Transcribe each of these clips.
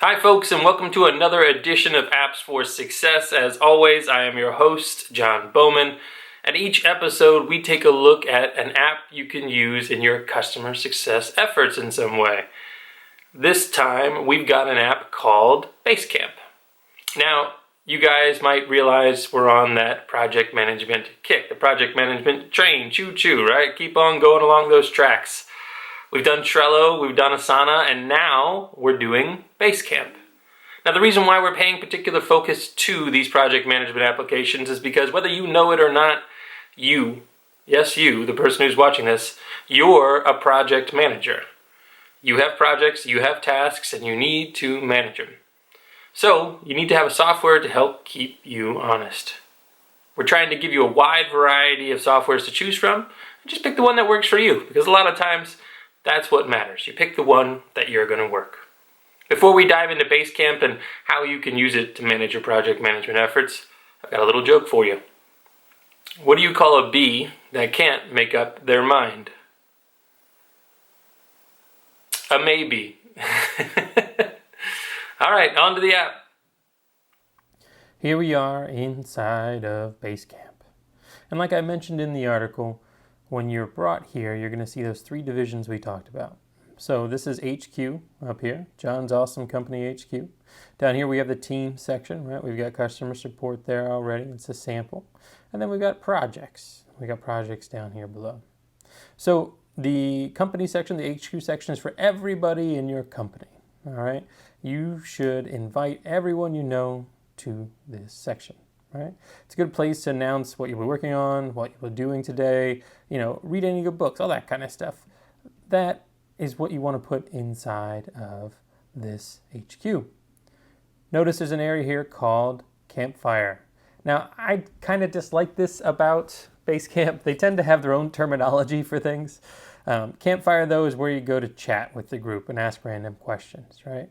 Hi folks, and welcome to another edition of Apps for Success. As always, I am your host, John Bowman, and each episode we take a look at an app you can use in your customer success efforts in some way. This time, we've got an app called Basecamp. Now, you guys might realize we're on that project management kick, the project management train, choo-choo, right? Keep on going along those tracks. We've done Trello, we've done Asana, and now we're doing Basecamp. Now the reason why we're paying particular focus to these project management applications is because whether you know it or not, you, the person who's watching this, you're a project manager. You have projects, you have tasks, and you need to manage them. So you need to have a software to help keep you honest. We're trying to give you a wide variety of softwares to choose from. Just pick the one that works for you, because a lot of times that's what matters. You pick the one that you're going to work. Before we dive into Basecamp and how you can use it to manage your project management efforts, I've got a little joke for you. What do you call a bee that can't make up their mind? A maybe. All right, on to the app. Here we are inside of Basecamp. And like I mentioned in the article, when you're brought here, you're going to see those three divisions we talked about. So this is HQ up here, John's Awesome Company HQ. Down here we have the team section, right? We've got customer support there already. It's a sample. And then we've got projects. We got projects down here below. So the company section, the HQ section is for everybody in your company, all right? You should invite everyone you know to this section. Right? It's a good place to announce what you'll be working on, what you'll be doing today, read any good books, all that kind of stuff. That is what you want to put inside of this HQ. Notice there's an area here called Campfire. Now, I kind of dislike this about Basecamp. They tend to have their own terminology for things. Campfire, though, is where you go to chat with the group and ask random questions, right?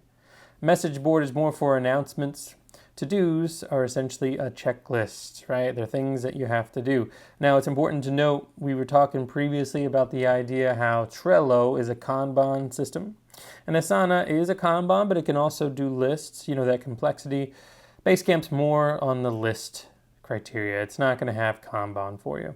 Message board is more for announcements. To-dos are essentially a checklist, right? They're things that you have to do. Now, it's important to note, we were talking previously about the idea how Trello is a Kanban system. And Asana is a Kanban, but it can also do lists, that complexity. Basecamp's more on the list criteria. It's not going to have Kanban for you.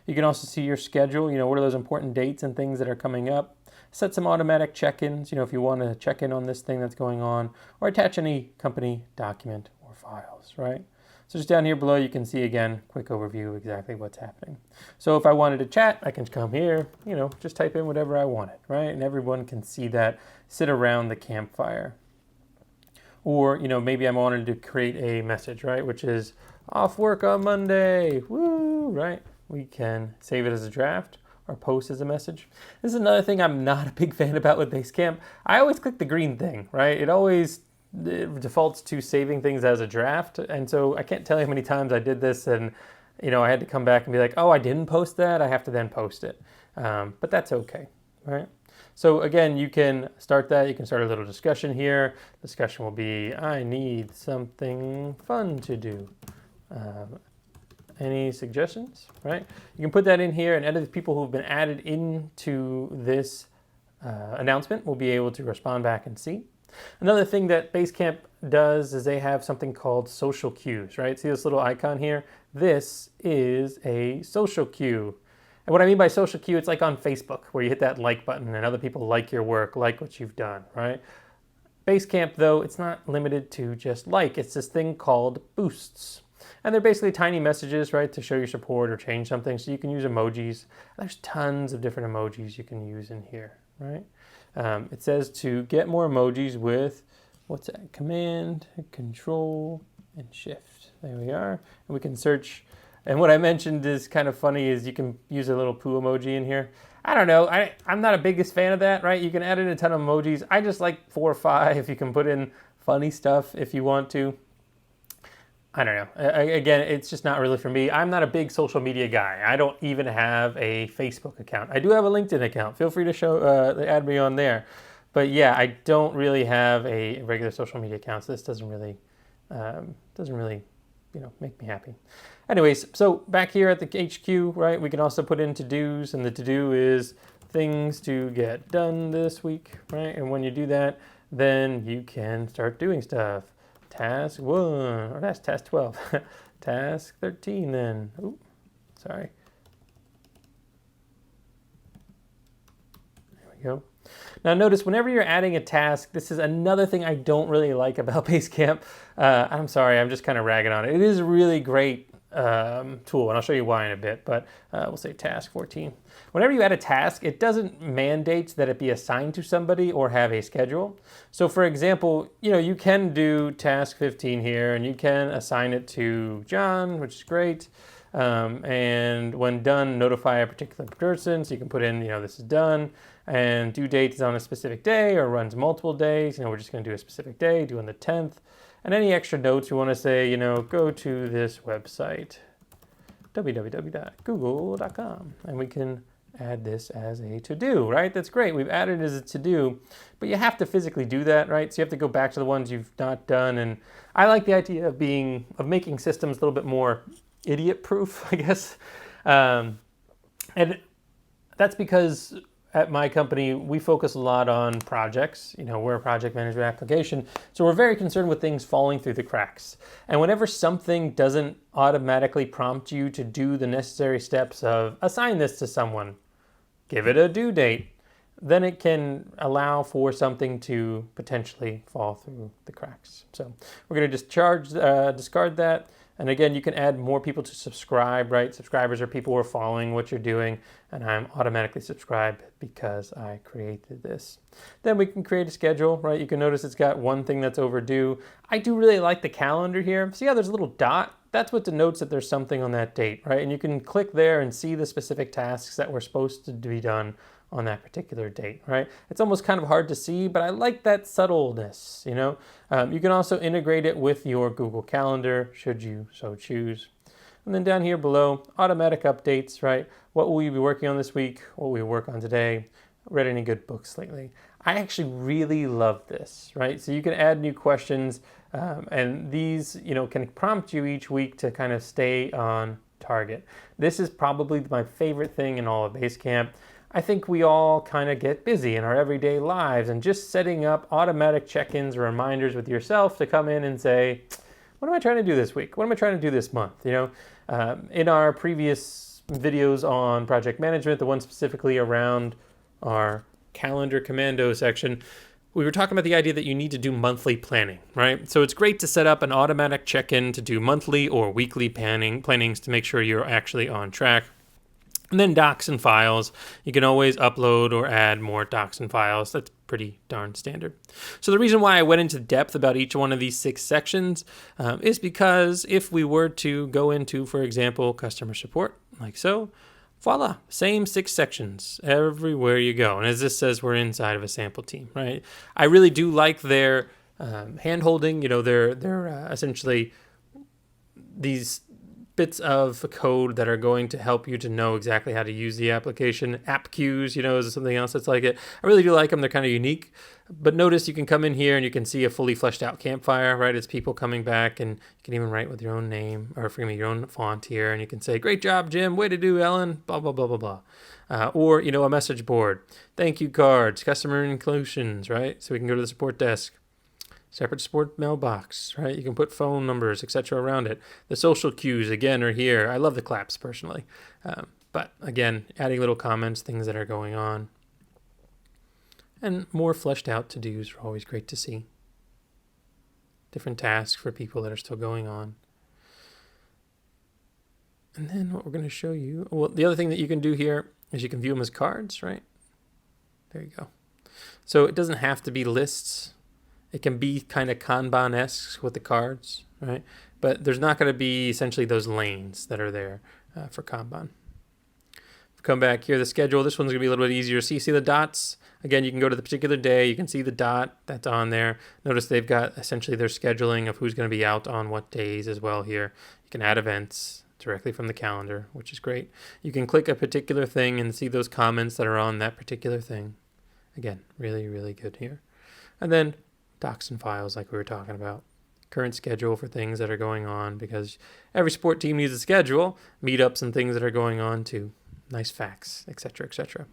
You can also see your schedule, what are those important dates and things that are coming up. Set some automatic check-ins, if you want to check in on this thing that's going on, or attach any company document or files, right? So just down here below, you can see again, quick overview of exactly what's happening. So if I wanted to chat, I can come here, just type in whatever I wanted, right? And everyone can see that, sit around the campfire. Or, maybe I wanted to create a message, right? Which is off work on Monday, woo, right? We can save it as a draft or post as a message. This is another thing I'm not a big fan about with Basecamp. I always click the green thing, right? It defaults to saving things as a draft. And so I can't tell you how many times I did this and, I had to come back and be like, oh, I didn't post that. I have to then post it. But that's okay, right? So again, you can start that. You can start a little discussion here. Discussion will be, I need something fun to do. Any suggestions, right? You can put that in here, and other people who've been added into this announcement will be able to respond back and see. Another thing that Basecamp does is they have something called social cues, right? See this little icon here? This is a social cue. And what I mean by social cue, it's like on Facebook, where you hit that like button and other people like your work, like what you've done, right? Basecamp, though, it's not limited to just like. It's this thing called boosts. And they're basically tiny messages, right, to show your support or change something. So you can use emojis. There's tons of different emojis you can use in here, right? It says to get more emojis with, what's that? Command, Control, and Shift. There we are. And we can search. And what I mentioned is kind of funny is you can use a little poo emoji in here. I don't know. I'm not a biggest fan of that, right? You can add in a ton of emojis. I just like 4 or 5. You can put in funny stuff if you want to. I don't know. Again, it's just not really for me. I'm not a big social media guy. I don't even have a Facebook account. I do have a LinkedIn account. Feel free to add me on there. But yeah, I don't really have a regular social media account, so this doesn't really make me happy. Anyways, so back here at the HQ, right, we can also put in to-dos, and the to-do is things to get done this week, right? And when you do that, then you can start doing stuff. Task 1, or that's task 12. Task 13 then. Ooh, sorry. There we go. Now notice whenever you're adding a task, this is another thing I don't really like about Basecamp. I'm sorry, I'm just kind of ragging on it. It is a really great tool, and I'll show you why in a bit, but we'll say task 14. Whenever you add a task, it doesn't mandate that it be assigned to somebody or have a schedule. So for example, you can do task 15 here, and you can assign it to John, which is great. And when done, notify a particular person. So you can put in, this is done, and due date is on a specific day or runs multiple days. We're just going to do a specific day, do on the 10th. And any extra notes you want to say, go to this website, www.google.com, and we can add this as a to-do, right? That's great. We've added it as a to-do, but you have to physically do that, right? So you have to go back to the ones you've not done. And I like the idea of making systems a little bit more idiot-proof, I guess. And that's because at my company, we focus a lot on projects. We're a project management application, so we're very concerned with things falling through the cracks. And whenever something doesn't automatically prompt you to do the necessary steps of assign this to someone, give it a due date, then it can allow for something to potentially fall through the cracks. So we're going to discard that. And again, you can add more people to subscribe, right? Subscribers are people who are following what you're doing, and I'm automatically subscribed because I created this. Then we can create a schedule, right? You can notice it's got one thing that's overdue. I do really like the calendar here. See how there's a little dot? That's what denotes that there's something on that date, right? And you can click there and see the specific tasks that were supposed to be done on that particular date, right? It's almost kind of hard to see, but I like that subtleness, You can also integrate it with your Google Calendar, should you so choose. And then down here below, automatic updates, right? What will you be working on this week? What will we work on today? Read any good books lately? I actually really love this, right? So you can add new questions, and these, can prompt you each week to kind of stay on target. This is probably my favorite thing in all of Basecamp. I think we all kind of get busy in our everyday lives, and just setting up automatic check-ins or reminders with yourself to come in and say, what am I trying to do this week? What am I trying to do this month? In our previous videos on project management, the one specifically around our calendar commando section, we were talking about the idea that you need to do monthly planning, right? So it's great to set up an automatic check-in to do monthly or weekly plannings to make sure you're actually on track. And then docs and files. You can always upload or add more docs and files. That's pretty darn standard. So the reason why I went into depth about each one of these 6 sections is because if we were to go into, for example, customer support, like so, voila, same 6 sections everywhere you go. And as this says, we're inside of a sample team, right? I really do like their hand-holding. They're essentially these bits of code that are going to help you to know exactly how to use the application. App queues, is something else that's like it. I really do like them. They're kind of unique. But notice you can come in here and you can see a fully fleshed out Campfire, right? It's people coming back, and you can even write with your own name, or your own font here, and you can say, great job, Jim. Way to do, Ellen. Blah, blah, blah, blah, blah. Or, a message board. Thank you cards, customer inclusions, right? So we can go to the support desk. Separate support mailbox, right? You can put phone numbers, etc. around it. The social cues, again, are here. I love the claps, personally. But, again, adding little comments, things that are going on. And more fleshed out to-dos are always great to see. Different tasks for people that are still going on. And then what we're going to show you... Well, the other thing that you can do here is you can view them as cards, right? There you go. So it doesn't have to be lists. It can be kind of Kanban-esque with the cards, right? But there's not going to be essentially those lanes that are there for Kanban. Come back here, the schedule. This one's going to be a little bit easier to see. See the dots? Again, you can go to the particular day. You can see the dot that's on there. Notice they've got essentially their scheduling of who's going to be out on what days as well here. You can add events directly from the calendar, which is great. You can click a particular thing and see those comments that are on that particular thing. Again, really, really good here. And then docs and files like we were talking about. Current schedule for things that are going on, because every sport team needs a schedule, meetups and things that are going on too. Nice facts, etc., etc.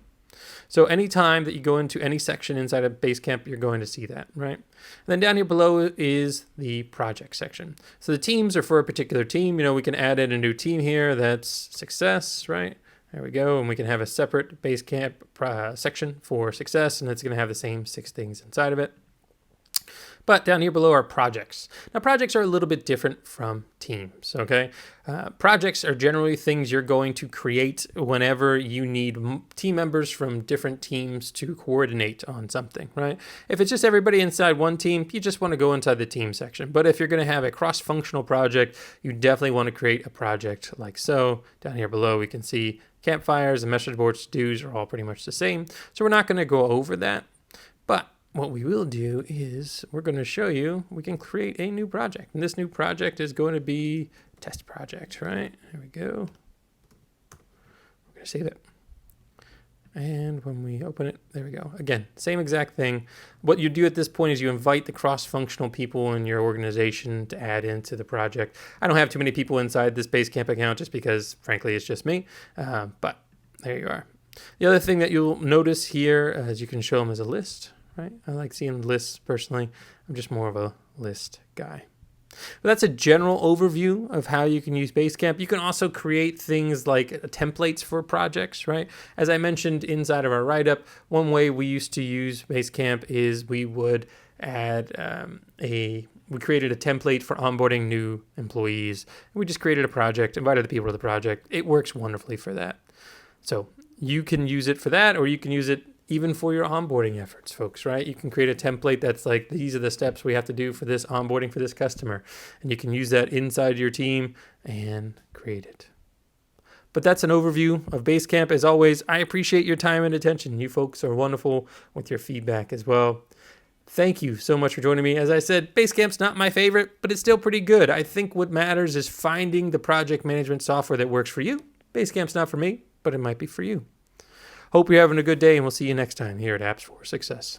So anytime that you go into any section inside of Basecamp, you're going to see that, right? And then down here below is the project section. So the teams are for a particular team. We can add in a new team here that's success, right? There we go. And we can have a separate Basecamp section for success, and it's going to have the same 6 things inside of it. But down here below are projects. Now, projects are a little bit different from teams, okay? Projects are generally things you're going to create whenever you need team members from different teams to coordinate on something, right? If it's just everybody inside one team, you just want to go inside the team section. But if you're going to have a cross-functional project, you definitely want to create a project like so. Down here below, we can see campfires and message boards, to-dos are all pretty much the same. So we're not going to go over that. But what we will do is we're going to show you we can create a new project. And this new project is going to be test project, right? There we go. We're going to save it. And when we open it, there we go. Again, same exact thing. What you do at this point is you invite the cross-functional people in your organization to add into the project. I don't have too many people inside this Basecamp account just because, frankly, it's just me. But there you are. The other thing that you'll notice here is you can show them as a list. Right? I like seeing lists personally. I'm just more of a list guy. But that's a general overview of how you can use Basecamp. You can also create things like templates for projects, right? As I mentioned inside of our write-up, one way we used to use Basecamp is we would add we created a template for onboarding new employees. We just created a project, invited the people to the project. It works wonderfully for that. So you can use it for that, or you can use it even for your onboarding efforts, folks, right? You can create a template that's like, these are the steps we have to do for this onboarding for this customer. And you can use that inside your team and create it. But that's an overview of Basecamp. As always, I appreciate your time and attention. You folks are wonderful with your feedback as well. Thank you so much for joining me. As I said, Basecamp's not my favorite, but it's still pretty good. I think what matters is finding the project management software that works for you. Basecamp's not for me, but it might be for you. Hope you're having a good day, and we'll see you next time here at Apps for Success.